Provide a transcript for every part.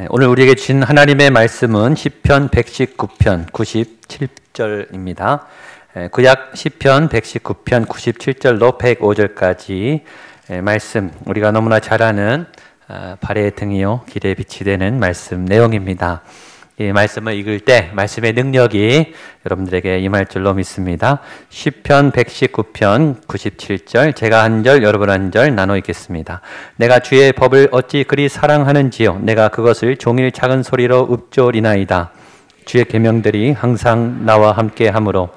오늘 우리에게 주신 하나님의 말씀은 시편 119편 97절입니다. 구약 시편 119편 97절로 105절까지 말씀, 우리가 너무나 잘 아는 발의 등이요 길의 빛이 되는 말씀 내용입니다. 이 말씀을 읽을 때 말씀의 능력이 여러분들에게 임할 줄로 믿습니다. 시편 119편 97절, 제가 한 절 여러분 한 절 나눠 읽겠습니다. 내가 주의 법을 어찌 그리 사랑하는지요, 내가 그것을 종일 작은 소리로 읊조리나이다. 주의 계명들이 항상 나와 함께 하므로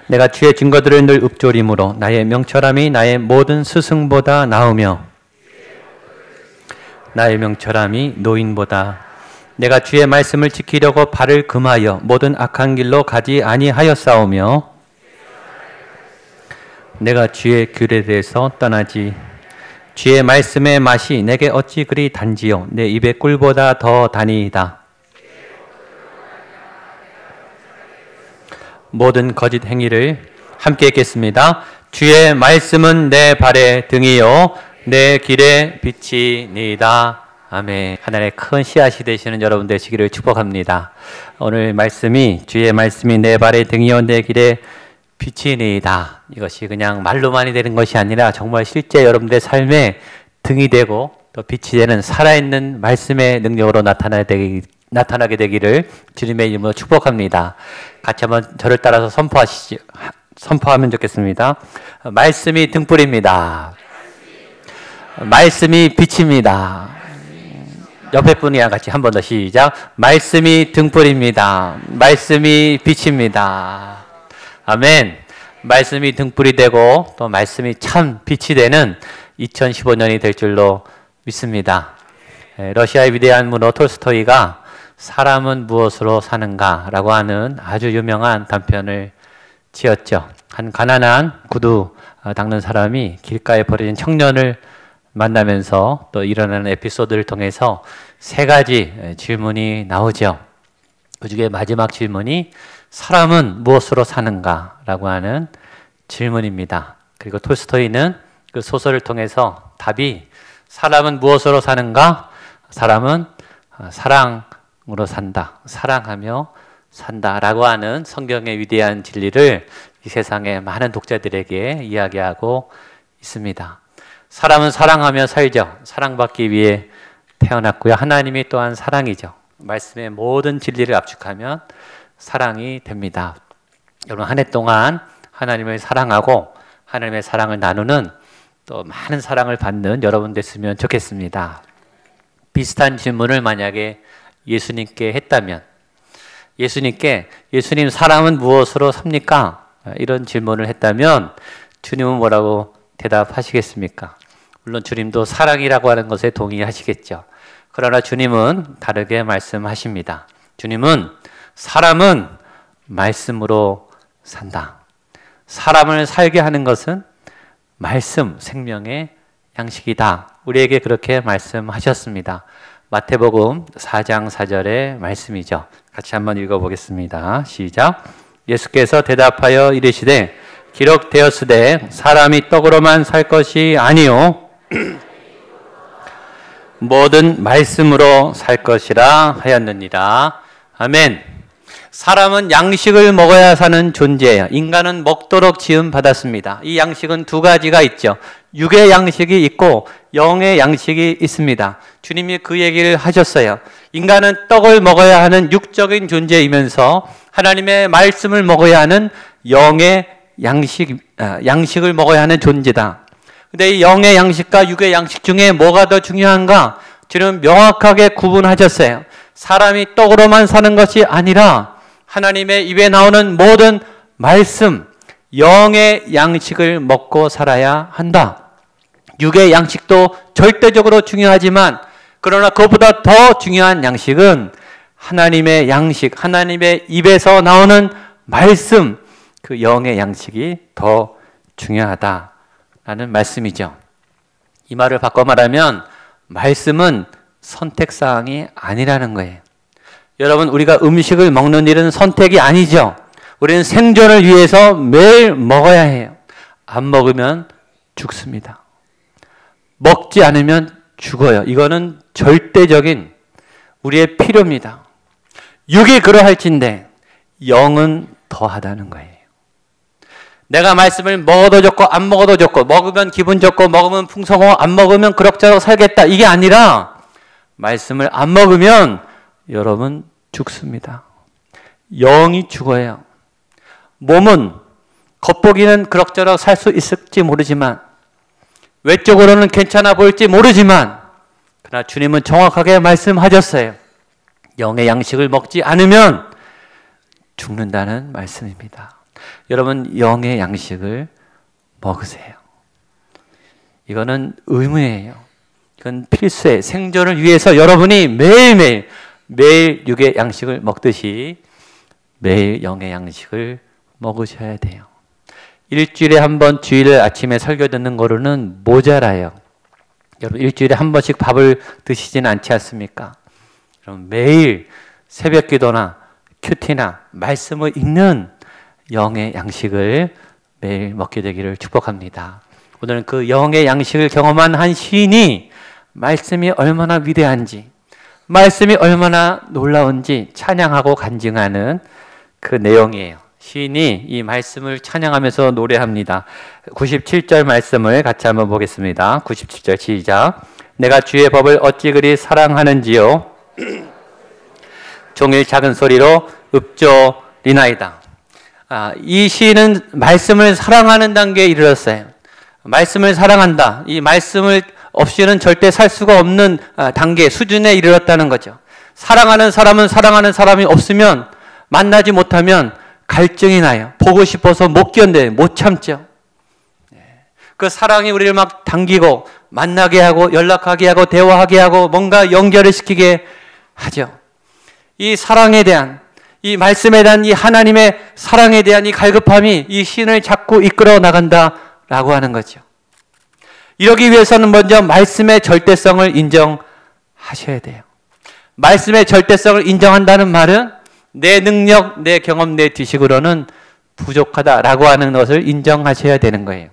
내가 주의 증거들을 늘 읊조림으로 나의 명철함이 나의 모든 스승보다 나으며 나의 명철함이 노인보다. 내가 주의 말씀을 지키려고 발을 금하여 모든 악한 길로 가지 아니하였사오며 내가 주의 규례에서 떠나지. 주의 말씀의 맛이 내게 어찌 그리 단지요, 내 입의 꿀보다 더 다니이다. 모든 거짓 행위를 함께 읽겠습니다. 주의 말씀은 내 발의 등이요 내 길의 빛이니이다. 아멘. 하나님의 큰 씨앗이 되시는 여러분 되시기를 축복합니다. 오늘 말씀이 주의 말씀이 내 발의 등이요 내 길의 빛이니이다. 이것이 그냥 말로만이 되는 것이 아니라 정말 실제 여러분들의 삶에 등이 되고 또 빛이 되는 살아있는 말씀의 능력으로 나타나게 되기를 주님의 이름으로 축복합니다. 같이 한번 저를 따라서 선포하면 좋겠습니다. 말씀이 등불입니다. 말씀이 빛입니다. 옆에 분이랑 같이 한 번 더 시작. 말씀이 등불입니다. 말씀이 빛입니다. 아멘. 말씀이 등불이 되고 또 말씀이 참 빛이 되는 2015년이 될 줄로 믿습니다. 러시아의 위대한 문호 톨스토이가 사람은 무엇으로 사는가 라고 하는 아주 유명한 단편을 지었죠. 한 가난한 구두 닦는 사람이 길가에 버려진 청년을 만나면서 또 일어나는 에피소드를 통해서 세 가지 질문이 나오죠. 그 중에 마지막 질문이 사람은 무엇으로 사는가 라고 하는 질문입니다. 그리고 톨스토이는 그 소설을 통해서 답이 사람은 무엇으로 사는가? 사람은 사랑으로 산다. 사랑하며 산다 라고 하는 성경의 위대한 진리를 이 세상의 많은 독자들에게 이야기하고 있습니다. 사람은 사랑하며 살죠. 사랑받기 위해 태어났고요. 하나님이 또한 사랑이죠. 말씀의 모든 진리를 압축하면 사랑이 됩니다. 여러분 한 해 동안 하나님을 사랑하고 하나님의 사랑을 나누는 또 많은 사랑을 받는 여러분 됐으면 좋겠습니다. 비슷한 질문을 만약에 예수님께 했다면 예수님 사람은 무엇으로 삽니까? 이런 질문을 했다면 주님은 뭐라고 대답하시겠습니까? 물론 주님도 사랑이라고 하는 것에 동의하시겠죠. 그러나 주님은 다르게 말씀하십니다. 주님은 사람은 말씀으로 산다. 사람을 살게 하는 것은 말씀, 생명의 양식이다. 우리에게 그렇게 말씀하셨습니다. 마태복음 4장 4절의 말씀이죠. 같이 한번 읽어보겠습니다. 시작. 예수께서 대답하여 이르시되 기록되었으되 사람이 떡으로만 살 것이 아니요 모든 말씀으로 살 것이라 하였느니라. 아멘. 사람은 양식을 먹어야 사는 존재예요. 인간은 먹도록 지음 받았습니다. 이 양식은 두 가지가 있죠. 육의 양식이 있고 영의 양식이 있습니다. 주님이 그 얘기를 하셨어요. 인간은 떡을 먹어야 하는 육적인 존재이면서 하나님의 말씀을 먹어야 하는 영의 양식을 먹어야 하는 존재다. 근데 이 영의 양식과 육의 양식 중에 뭐가 더 중요한가? 주님은 명확하게 구분하셨어요. 사람이 떡으로만 사는 것이 아니라 하나님의 입에 나오는 모든 말씀, 영의 양식을 먹고 살아야 한다. 육의 양식도 절대적으로 중요하지만 그러나 그것보다 더 중요한 양식은 하나님의 양식, 하나님의 입에서 나오는 말씀, 그 영의 양식이 더 중요하다라는 말씀이죠. 이 말을 바꿔 말하면 말씀은 선택사항이 아니라는 거예요. 여러분, 우리가 음식을 먹는 일은 선택이 아니죠. 우리는 생존을 위해서 매일 먹어야 해요. 안 먹으면 죽습니다. 먹지 않으면 죽어요. 이거는 절대적인 우리의 필요입니다. 육이 그러할진대 영은 더하다는 거예요. 내가 말씀을 먹어도 좋고 안 먹어도 좋고, 먹으면 기분 좋고 먹으면 풍성하고 안 먹으면 그럭저럭 살겠다, 이게 아니라 말씀을 안 먹으면 여러분 죽습니다. 영이 죽어요. 몸은 겉보기는 그럭저럭 살 수 있을지 모르지만, 외적으로는 괜찮아 보일지 모르지만, 그러나 주님은 정확하게 말씀하셨어요. 영의 양식을 먹지 않으면 죽는다는 말씀입니다. 여러분, 영의 양식을 먹으세요. 이거는 의무예요. 이건 필수예요. 생존을 위해서 여러분이 매일 육의 양식을 먹듯이 매일 영의 양식을 먹으셔야 돼요. 일주일에 한 번 주일 아침에 설교 듣는 거로는 모자라요. 여러분, 일주일에 한 번씩 밥을 드시지는 않지 않습니까? 그럼 매일 새벽 기도나 큐티나 말씀을 읽는 영의 양식을 매일 먹게 되기를 축복합니다. 오늘은 그 영의 양식을 경험한 한 시인이 말씀이 얼마나 위대한지, 말씀이 얼마나 놀라운지 찬양하고 간증하는 그 내용이에요. 시인이 이 말씀을 찬양하면서 노래합니다. 97절 말씀을 같이 한번 보겠습니다. 97절 시작. 내가 주의 법을 어찌 그리 사랑하는지요. 종일 작은 소리로 읊조리나이다. 이 시인은 말씀을 사랑하는 단계에 이르렀어요. 말씀을 사랑한다. 이 말씀을 없이는 절대 살 수가 없는 단계, 수준에 이르렀다는 거죠. 사랑하는 사람은 사랑하는 사람이 없으면, 만나지 못하면 갈증이 나요. 보고 싶어서 못 견뎌요. 못 참죠. 그 사랑이 우리를 막 당기고 만나게 하고 연락하게 하고 대화하게 하고 뭔가 연결을 시키게 하죠. 이 사랑에 대한, 이 말씀에 대한, 이 하나님의 사랑에 대한 이 갈급함이 이 신을 자꾸 이끌어 나간다라고 하는 거죠. 이러기 위해서는 먼저 말씀의 절대성을 인정하셔야 돼요. 말씀의 절대성을 인정한다는 말은 내 능력, 내 경험, 내 지식으로는 부족하다라고 하는 것을 인정하셔야 되는 거예요.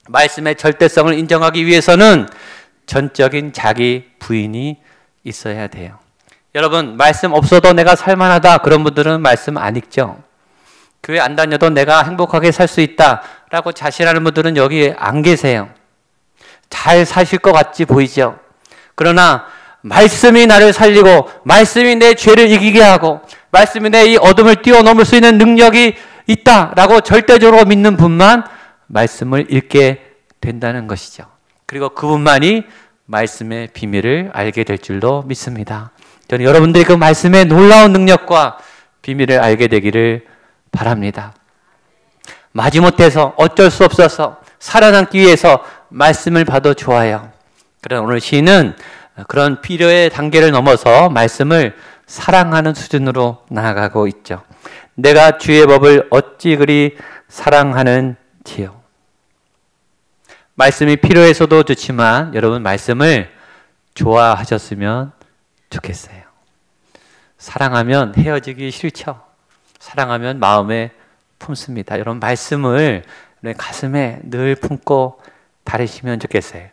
말씀의 절대성을 인정하기 위해서는 전적인 자기 부인이 있어야 돼요. 여러분, 말씀 없어도 내가 살만하다, 그런 분들은 말씀 안 읽죠. 교회 안 다녀도 내가 행복하게 살 수 있다라고 자신하는 분들은 여기 안 계세요. 잘 사실 것 같이 보이죠. 그러나 말씀이 나를 살리고, 말씀이 내 죄를 이기게 하고, 말씀이 내 이 어둠을 뛰어넘을 수 있는 능력이 있다라고 절대적으로 믿는 분만 말씀을 읽게 된다는 것이죠. 그리고 그분만이 말씀의 비밀을 알게 될 줄로 믿습니다. 저는 여러분들이 그 말씀의 놀라운 능력과 비밀을 알게 되기를 바랍니다. 마지못해서 어쩔 수 없어서 살아남기 위해서 말씀을 봐도 좋아요. 그러나 오늘 시인은 그런 필요의 단계를 넘어서 말씀을 사랑하는 수준으로 나아가고 있죠. 내가 주의 법을 어찌 그리 사랑하는지요. 말씀이 필요해서도 좋지만 여러분, 말씀을 좋아하셨으면 좋겠어요. 사랑하면 헤어지기 싫죠. 사랑하면 마음에 품습니다. 여러분, 말씀을 가슴에 늘 품고 다니시면 좋겠어요.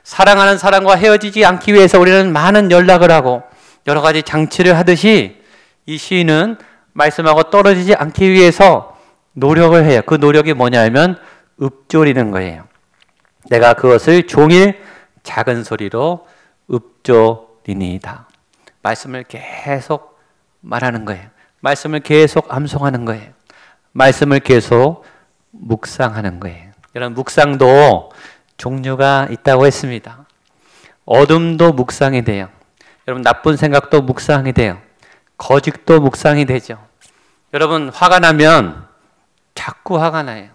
사랑하는 사람과 헤어지지 않기 위해서 우리는 많은 연락을 하고 여러 가지 장치를 하듯이, 이 시인은 말씀하고 떨어지지 않기 위해서 노력을 해요. 그 노력이 뭐냐면 읊조리는 거예요. 내가 그것을 종일 작은 소리로 읊조리니이다. 말씀을 계속 말하는 거예요. 말씀을 계속 암송하는 거예요. 말씀을 계속 묵상하는 거예요. 여러분, 묵상도 종류가 있다고 했습니다. 어둠도 묵상이 돼요. 여러분, 나쁜 생각도 묵상이 돼요. 거짓도 묵상이 되죠. 여러분, 화가 나면 자꾸 화가 나요.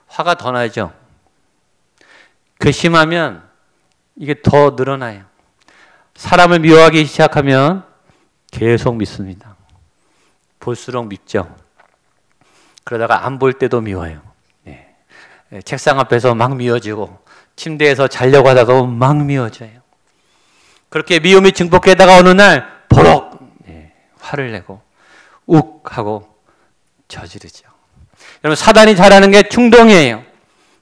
화가 더 나죠. 괘씸하면 이게 더 늘어나요. 사람을 미워하기 시작하면 계속 밉습니다. 볼수록 밉죠. 그러다가 안 볼 때도 미워요. 네. 책상 앞에서 막 미워지고 침대에서 자려고 하다가 막 미워져요. 그렇게 미움이 증폭되다가 어느 날 버럭 화를 내고 욱 하고 저지르죠. 여러분, 사단이 잘하는 게 충동이에요.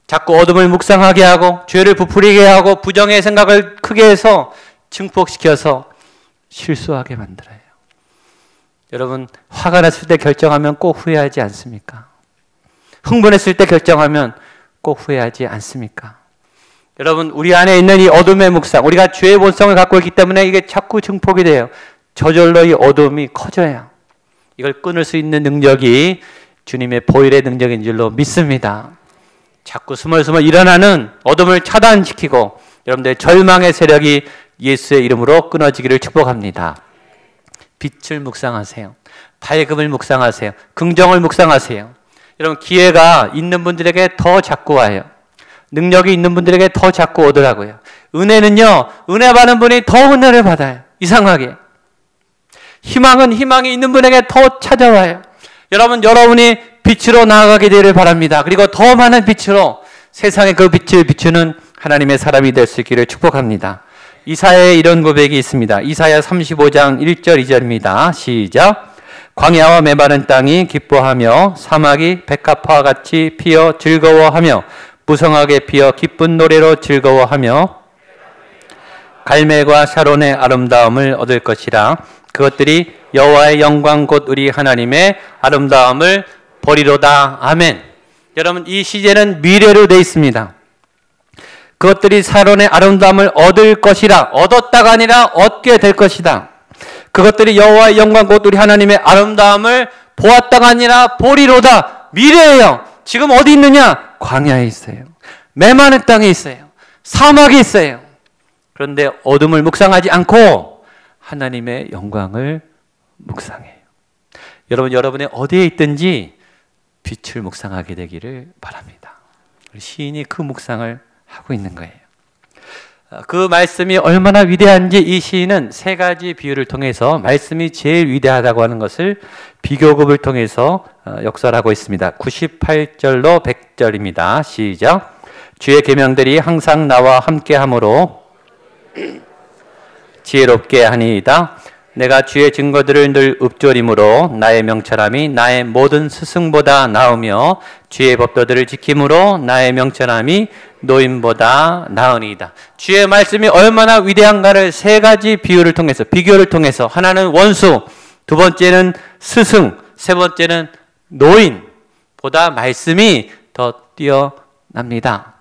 자꾸 어둠을 묵상하게 하고 죄를 부풀리게 하고 부정의 생각을 크게 해서 증폭시켜서 실수하게 만들어요. 여러분, 화가 났을 때 결정하면 꼭 후회하지 않습니까? 흥분했을 때 결정하면 꼭 후회하지 않습니까? 여러분, 우리 안에 있는 이 어둠의 묵상, 우리가 죄의 본성을 갖고 있기 때문에 이게 자꾸 증폭이 돼요. 저절로 이 어둠이 커져요. 이걸 끊을 수 있는 능력이 주님의 보혈의 능력인 줄로 믿습니다. 자꾸 스멀스멀 일어나는 어둠을 차단시키고 여러분들의 절망의 세력이 예수의 이름으로 끊어지기를 축복합니다. 빛을 묵상하세요. 밝음을 묵상하세요. 긍정을 묵상하세요. 여러분, 기회가 있는 분들에게 더 자꾸 와요. 능력이 있는 분들에게 더 자꾸 오더라고요. 은혜는요, 은혜 받는 분이 더 은혜를 받아요. 이상하게. 희망은 희망이 있는 분에게 더 찾아와요. 여러분, 여러분이 빛으로 나아가게 되기를 바랍니다. 그리고 더 많은 빛으로 세상에 그 빛을 비추는 하나님의 사람이 될 수 있기를 축복합니다. 이사야에 이런 고백이 있습니다. 이사야 35장 1절 2절입니다. 시작. 광야와 메마른 땅이 기뻐하며 사막이 백합화와 같이 피어 즐거워하며 무성하게 피어 기쁜 노래로 즐거워하며 갈멜과 샤론의 아름다움을 얻을 것이라. 그것들이 여호와의 영광 곧 우리 하나님의 아름다움을 보리로다. 아멘. 여러분, 이 시제는 미래로 되어 있습니다. 그것들이 샤론의 아름다움을 얻을 것이라. 얻었다가 아니라 얻게 될 것이다. 그것들이 여호와의 영광 곧 우리 하나님의 아름다움을 보았다가 아니라 보리로다. 미래예요. 지금 어디 있느냐? 광야에 있어요. 메마른 땅에 있어요. 사막에 있어요. 그런데 어둠을 묵상하지 않고 하나님의 영광을 묵상해요. 여러분, 여러분의 어디에 있든지 빛을 묵상하게 되기를 바랍니다. 시인이 그 묵상을 하고 있는 거예요. 그 말씀이 얼마나 위대한지 이 시인은 세 가지 비유를 통해서 말씀이 제일 위대하다고 하는 것을 비교급을 통해서 역설하고 있습니다. 98절로 100절입니다. 시작. 주의 계명들이 항상 나와 함께하므로 지혜롭게 하니이다. 내가 주의 증거들을 늘 읊조림으로 나의 명철함이 나의 모든 스승보다 나으며 주의 법도들을 지킴으로 나의 명철함이 노인보다 나으니이다. 주의 말씀이 얼마나 위대한가를 세 가지 비유를 통해서, 비교를 통해서, 하나는 원수, 두 번째는 스승, 세 번째는 노인보다 말씀이 더 뛰어납니다.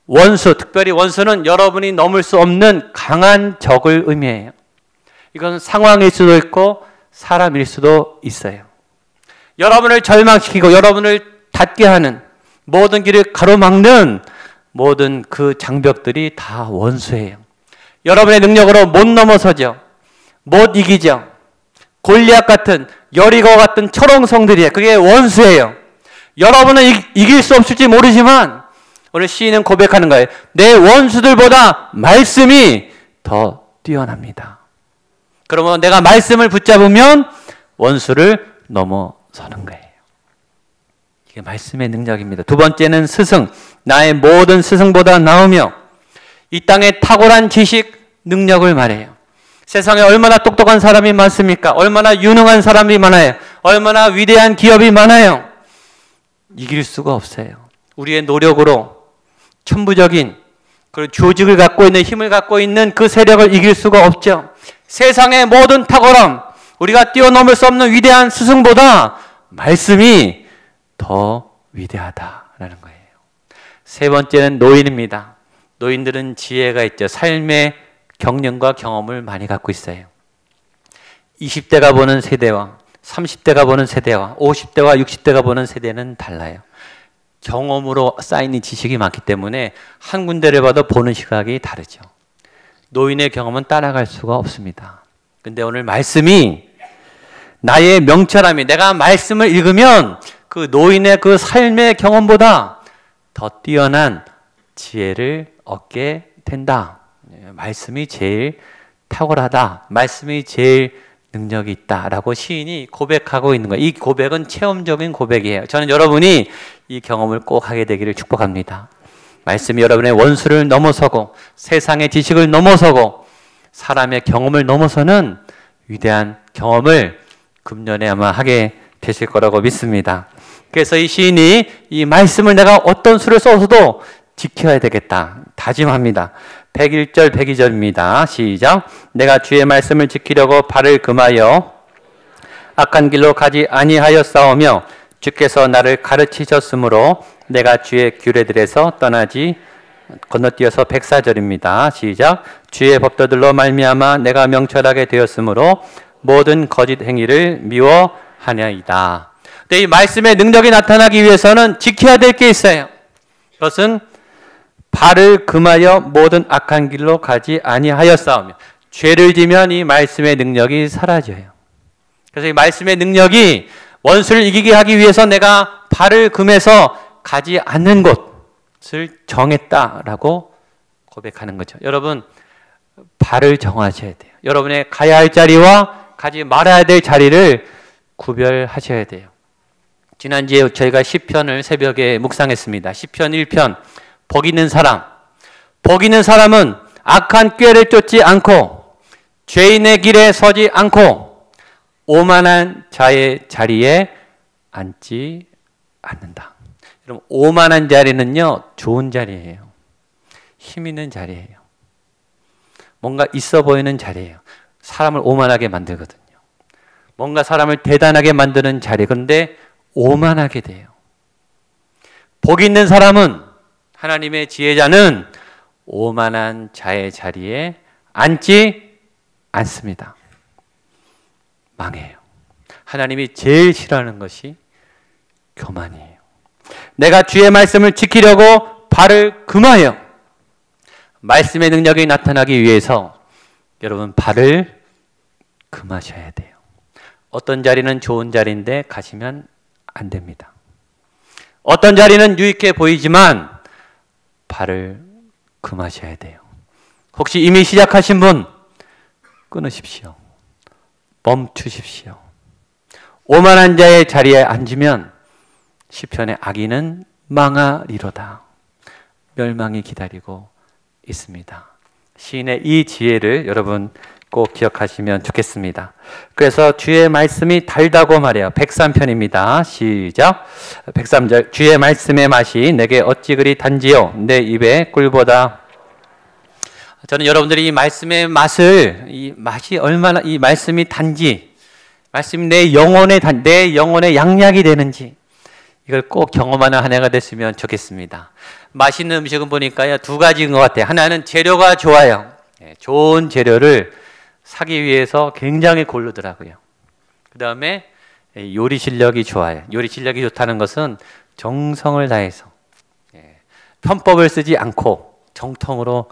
원수, 특별히 원수는 여러분이 넘을 수 없는 강한 적을 의미해요. 이건 상황일 수도 있고 사람일 수도 있어요. 여러분을 절망시키고 여러분을 닫게 하는 모든 길을 가로막는 모든 그 장벽들이 다 원수예요. 여러분의 능력으로 못 넘어서죠. 못 이기죠. 골리앗 같은, 여리고 같은 철옹성들이에요. 그게 원수예요. 여러분은 이길 수 없을지 모르지만 오늘 시인은 고백하는 거예요. 내 원수들보다 말씀이 더 뛰어납니다. 그러면 내가 말씀을 붙잡으면 원수를 넘어서는 거예요. 이게 말씀의 능력입니다. 두 번째는 스승. 나의 모든 스승보다 나으며 이 땅에 탁월한 지식, 능력을 말해요. 세상에 얼마나 똑똑한 사람이 많습니까? 얼마나 유능한 사람이 많아요. 얼마나 위대한 기업이 많아요. 이길 수가 없어요. 우리의 노력으로 천부적인 그 조직을 갖고 있는, 힘을 갖고 있는 그 세력을 이길 수가 없죠. 세상의 모든 탁월함, 우리가 뛰어넘을 수 없는 위대한 스승보다 말씀이 더 위대하다라는 거예요. 세 번째는 노인입니다. 노인들은 지혜가 있죠. 삶의 경륜과 경험을 많이 갖고 있어요. 20대가 보는 세대와 30대가 보는 세대와 50대와 60대가 보는 세대는 달라요. 경험으로 쌓인 지식이 많기 때문에 한 군데를 봐도 보는 시각이 다르죠. 노인의 경험은 따라갈 수가 없습니다. 근데 오늘 말씀이 나의 명철함이, 내가 말씀을 읽으면 그 노인의 그 삶의 경험보다 더 뛰어난 지혜를 얻게 된다. 말씀이 제일 탁월하다. 말씀이 제일 능력이 있다라고 시인이 고백하고 있는 거예요. 이 고백은 체험적인 고백이에요. 저는 여러분이 이 경험을 꼭 하게 되기를 축복합니다. 말씀이 여러분의 원수를 넘어서고 세상의 지식을 넘어서고 사람의 경험을 넘어서는 위대한 경험을 금년에 아마 하게 되실 거라고 믿습니다. 그래서 이 시인이 이 말씀을 내가 어떤 수를 써서도 지켜야 되겠다 다짐합니다. 101절 102절입니다. 시작. 내가 주의 말씀을 지키려고 발을 금하여 악한 길로 가지 아니하였사오며 주께서 나를 가르치셨으므로 내가 주의 규례들에서 떠나지 건너뛰어서 104절입니다. 시작. 주의 법도들로 말미암아 내가 명철하게 되었으므로 모든 거짓 행위를 미워하냐이다. 근데 이 말씀의 능력이 나타나기 위해서는 지켜야 될 게 있어요. 그것은 발을 금하여 모든 악한 길로 가지 아니하였사오며 죄를 지면 이 말씀의 능력이 사라져요. 그래서 이 말씀의 능력이 원수를 이기게 하기 위해서 내가 발을 금해서 가지 않는 곳을 정했다라고 고백하는 거죠. 여러분, 발을 정하셔야 돼요. 여러분의 가야 할 자리와 가지 말아야 될 자리를 구별하셔야 돼요. 지난주에 저희가 시편을 새벽에 묵상했습니다. 시편 1편, 복 있는 사람. 복 있는 사람은 악한 꾀를 쫓지 않고 죄인의 길에 서지 않고 오만한 자의 자리에 앉지 않는다. 여러분, 오만한 자리는요, 좋은 자리예요. 힘 있는 자리예요. 뭔가 있어 보이는 자리예요. 사람을 오만하게 만들거든요. 뭔가 사람을 대단하게 만드는 자리. 그런데 오만하게 돼요. 복 있는 사람은, 하나님의 지혜자는 오만한 자의 자리에 앉지 않습니다. 망해요. 하나님이 제일 싫어하는 것이 교만이에요. 내가 주의 말씀을 지키려고 발을 금하여, 말씀의 능력이 나타나기 위해서 여러분 발을 금하셔야 돼요. 어떤 자리는 좋은 자리인데 가시면 안 됩니다. 어떤 자리는 유익해 보이지만 발을 금하셔야 돼요. 혹시 이미 시작하신 분 끊으십시오. 멈추십시오. 오만한 자의 자리에 앉으면 시편의 악인은 망하리로다. 멸망이 기다리고 있습니다. 시인의 이 지혜를 여러분 꼭 기억하시면 좋겠습니다. 그래서 주의 말씀이 달다고 말해요. 103편입니다. 시작. 103절. 주의 말씀의 맛이 내게 어찌 그리 단지요 내 입에 꿀보다. 저는 여러분들이 이 말씀의 맛을, 이 맛이 얼마나, 이 말씀이 단지, 말씀이 내 영혼의 양약이 되는지 이걸 꼭 경험하는 한 해가 됐으면 좋겠습니다. 맛있는 음식은 보니까요, 두 가지인 것 같아요. 하나는 재료가 좋아요. 좋은 재료를 사기 위해서 굉장히 고르더라고요. 그 다음에 요리 실력이 좋아요. 요리 실력이 좋다는 것은 정성을 다해서 편법을 쓰지 않고 정통으로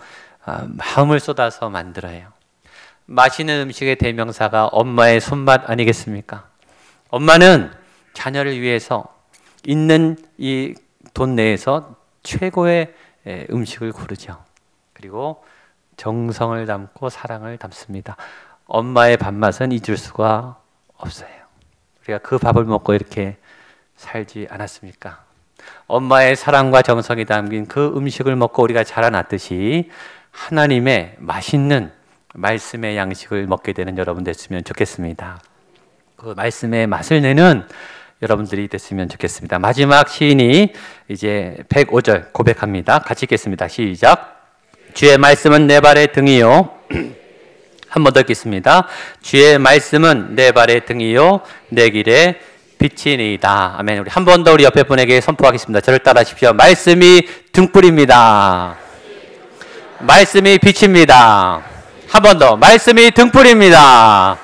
마음을 쏟아서 만들어요. 맛있는 음식의 대명사가 엄마의 손맛 아니겠습니까? 엄마는 자녀를 위해서 있는 이 돈 내에서 최고의 음식을 고르죠. 그리고 정성을 담고 사랑을 담습니다. 엄마의 밥맛은 잊을 수가 없어요. 우리가 그 밥을 먹고 이렇게 살지 않았습니까? 엄마의 사랑과 정성이 담긴 그 음식을 먹고 우리가 자라났듯이 하나님의 맛있는 말씀의 양식을 먹게 되는 여러분 됐으면 좋겠습니다. 그 말씀의 맛을 내는 여러분들이 됐으면 좋겠습니다. 마지막 시인이 이제 105절 고백합니다. 같이 읽겠습니다. 시작. 주의 말씀은 내 발의 등이요. 한 번 더 읽겠습니다. 주의 말씀은 내 발의 등이요 내 길에 빛이니이다. 아멘. 우리 한 번 더 우리 옆에 분에게 선포하겠습니다. 저를 따라하십시오. 말씀이 등불입니다. 말씀이 빛입니다. 한 번 더. 말씀이 등불입니다.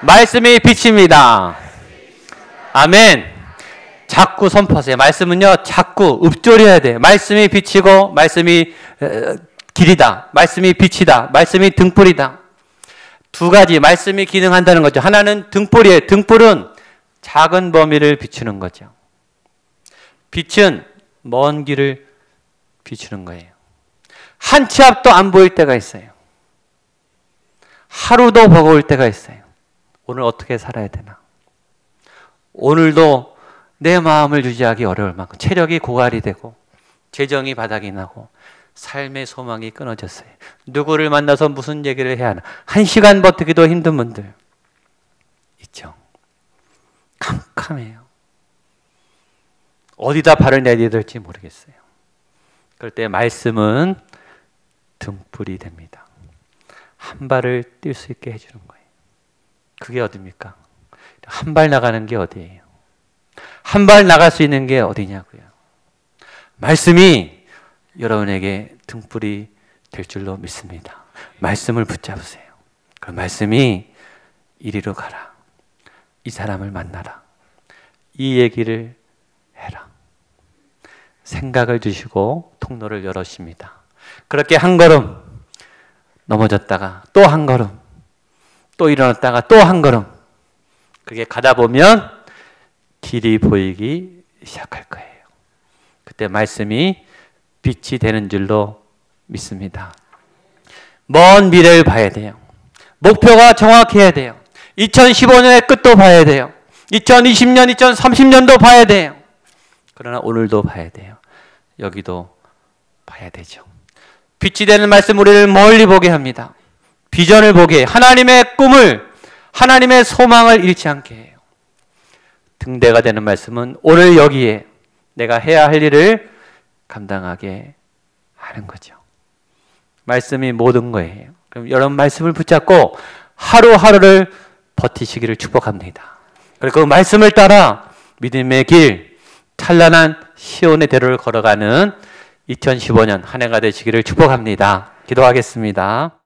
말씀이 빛입니다. 아멘. 자꾸 선포하세요. 말씀은요, 자꾸 읊조려야 돼요. 말씀이 빛이고, 말씀이 길이다. 말씀이 빛이다. 말씀이 등불이다. 두 가지 말씀이 기능한다는 거죠. 하나는 등불이에요. 등불은 작은 범위를 비추는 거죠. 빛은 먼 길을 비추는 거예요. 한 치 앞도 안 보일 때가 있어요. 하루도 버거울 때가 있어요. 오늘 어떻게 살아야 되나? 오늘도 내 마음을 유지하기 어려울 만큼 체력이 고갈이 되고 재정이 바닥이 나고 삶의 소망이 끊어졌어요. 누구를 만나서 무슨 얘기를 해야 하나? 1시간 버티기도 힘든 분들 있죠. 캄캄해요. 어디다 발을 내디뎌야 될지 모르겠어요. 그럴 때 말씀은 등불이 됩니다. 한 발을 뛸 수 있게 해주는 거예요. 그게 어딥니까? 한 발 나가는 게 어디예요? 한 발 나갈 수 있는 게 어디냐고요? 말씀이 여러분에게 등불이 될 줄로 믿습니다. 말씀을 붙잡으세요. 그 말씀이 이리로 가라. 이 사람을 만나라. 이 얘기를 해라. 생각을 주시고 통로를 열어십니다. 그렇게 한 걸음 넘어졌다가 또 한 걸음, 또 일어났다가 또 한 걸음. 그렇게 가다 보면 길이 보이기 시작할 거예요. 그때 말씀이 빛이 되는 줄로 믿습니다. 먼 미래를 봐야 돼요. 목표가 정확해야 돼요. 2015년의 끝도 봐야 돼요. 2020년, 2030년도 봐야 돼요. 그러나 오늘도 봐야 돼요. 여기도 봐야 되죠. 빛이 되는 말씀 우리를 멀리 보게 합니다. 비전을 보게, 하나님의 꿈을, 하나님의 소망을 잃지 않게 해요. 등대가 되는 말씀은 오늘 여기에 내가 해야 할 일을 감당하게 하는 거죠. 말씀이 모든 거예요. 그럼 여러분 말씀을 붙잡고 하루하루를 버티시기를 축복합니다. 그리고 그 말씀을 따라 믿음의 길, 찬란한 시온의 대로를 걸어가는 2015년 한 해가 되시기를 축복합니다. 기도하겠습니다.